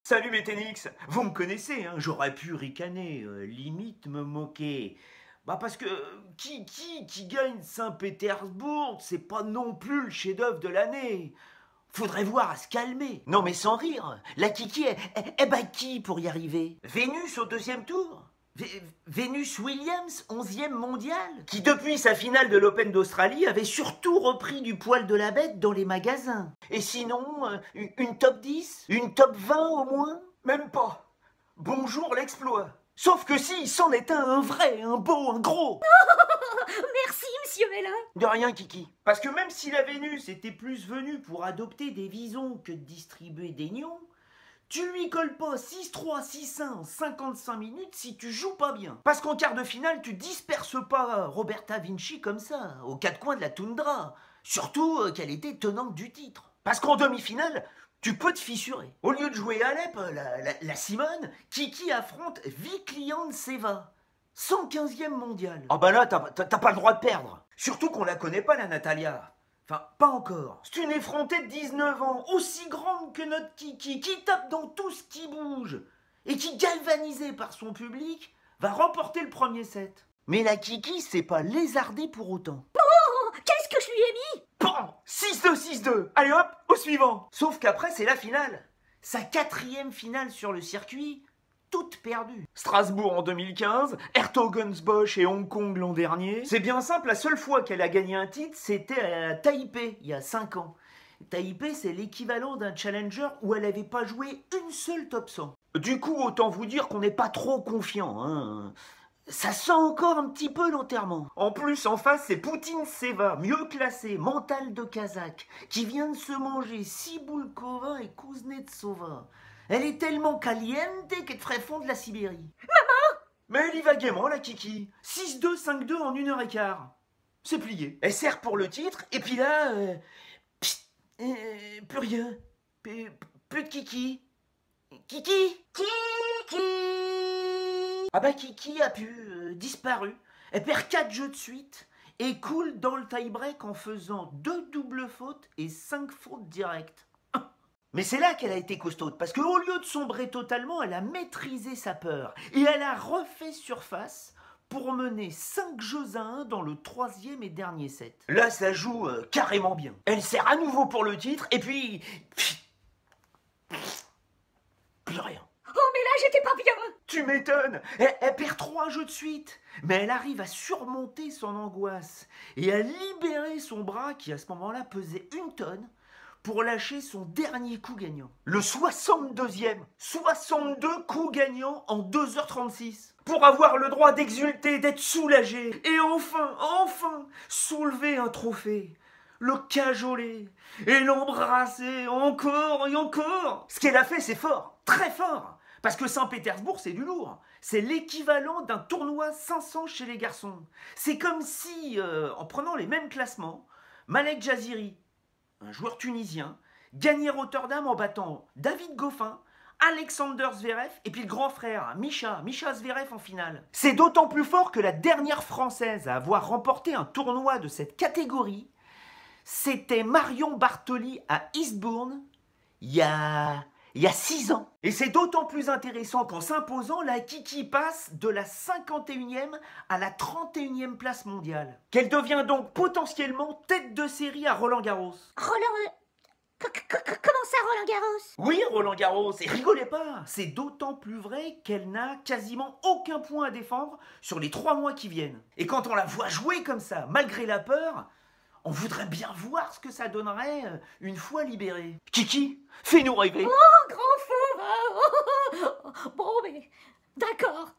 Salut Méténix, vous me connaissez, hein, j'aurais pu ricaner, limite me moquer. Bah parce que qui gagne Saint-Pétersbourg, c'est pas non plus le chef-d'œuvre de l'année. Faudrait voir à se calmer. Non mais sans rire, la Kiki, elle bat qui pour y arriver? Vénus au deuxième tour? Vénus Williams, 11e mondial, qui depuis sa finale de l'Open d'Australie avait surtout repris du poil de la bête dans les magasins. Et sinon, une top 10? Une top 20 au moins? Même pas. Bonjour l'exploit. Sauf que si, c'en est un vrai, un beau, un gros. Merci, monsieur Mélin. De rien, Kiki. Parce que même si la Vénus était plus venue pour adopter des visons que de distribuer des nions, tu lui colles pas 6-3, 6-1 en 55 minutes si tu joues pas bien. Parce qu'en quart de finale, tu disperses pas Roberta Vinci comme ça, aux quatre coins de la toundra. Surtout qu'elle était tenante du titre. Parce qu'en demi-finale, tu peux te fissurer. Au lieu de jouer Alep, la Simone, Kiki affronte Viklianseva, 115e mondiale. Ah bah là, t'as pas le droit de perdre. Surtout qu'on la connaît pas, la Natalia. Enfin, pas encore. C'est une effrontée de 19 ans, aussi grande que notre Kiki, qui tape dans tout ce qui bouge, et qui, galvanisée par son public, va remporter le premier set. Mais la Kiki, c'est pas lézardée pour autant. Oh, qu'est-ce que je lui ai mis? Bon, 6-2, 6-2. Allez hop, au suivant. Sauf qu'après, c'est la finale. Sa 4e finale sur le circuit, toute perdue. Strasbourg en 2015, Hertogenbosch et Hong Kong l'an dernier. C'est bien simple, la seule fois qu'elle a gagné un titre, c'était à Taipei, il y a 5 ans. Taipei, c'est l'équivalent d'un challenger où elle n'avait pas joué une seule top 100. Du coup, autant vous dire qu'on n'est pas trop confiant, hein. Ça sent encore un petit peu l'enterrement. En plus, en face, c'est Poutine Seva, mieux classé, mental de Kazakh, qui vient de se manger Sibulkova et Kuznetsova. Elle est tellement caliente qu'elle te ferait fondre la Sibérie. Maman! Mais elle y va gaiement, la Kiki. 6-2, 5-2 en 1h15. C'est plié. Elle sert pour le titre, et puis là... plus rien. Plus de Kiki. Kiki? Kiki! Ah bah Kiki a disparu. Elle perd 4 jeux de suite et coule dans le tie-break en faisant 2 doubles fautes et 5 fautes directes. Mais c'est là qu'elle a été costaude, parce qu'au lieu de sombrer totalement, elle a maîtrisé sa peur. Et elle a refait surface pour mener 5 jeux à 1 dans le 3e et dernier set. Là, ça joue carrément bien. Elle sert à nouveau pour le titre, et puis... plus rien. Oh, mais là, j'étais pas bien. Tu m'étonnes, elle perd 3 jeux de suite, mais elle arrive à surmonter son angoisse et à libérer son bras qui, à ce moment-là, pesait 1 tonne, pour lâcher son dernier coup gagnant. Le 62e. 62 coups gagnants en 2h36. Pour avoir le droit d'exulter, d'être soulagé. Et enfin, soulever un trophée. Le cajoler. Et l'embrasser encore et encore. Ce qu'elle a fait, c'est fort. Très fort. Parce que Saint-Pétersbourg, c'est du lourd. C'est l'équivalent d'un tournoi 500 chez les garçons. C'est comme si, en prenant les mêmes classements, Malek Jaziri, un joueur tunisien, gagnait Rotterdam en battant David Goffin, Alexander Zverev et puis le grand frère Misha Zverev en finale. C'est d'autant plus fort que la dernière française à avoir remporté un tournoi de cette catégorie, c'était Marion Bartoli à Eastbourne il y a 6 ans. Et c'est d'autant plus intéressant qu'en s'imposant, la Kiki passe de la 51e à la 31e place mondiale. Qu'elle devient donc potentiellement tête de série à Roland-Garros. Comment ça, Roland-Garros? Oui, Roland-Garros, et rigolez pas, c'est d'autant plus vrai qu'elle n'a quasiment aucun point à défendre sur les 3 mois qui viennent. Et quand on la voit jouer comme ça, malgré la peur, on voudrait bien voir ce que ça donnerait une fois libérée. Kiki, fais-nous rêver. Oh, grand fou. Bon, mais d'accord.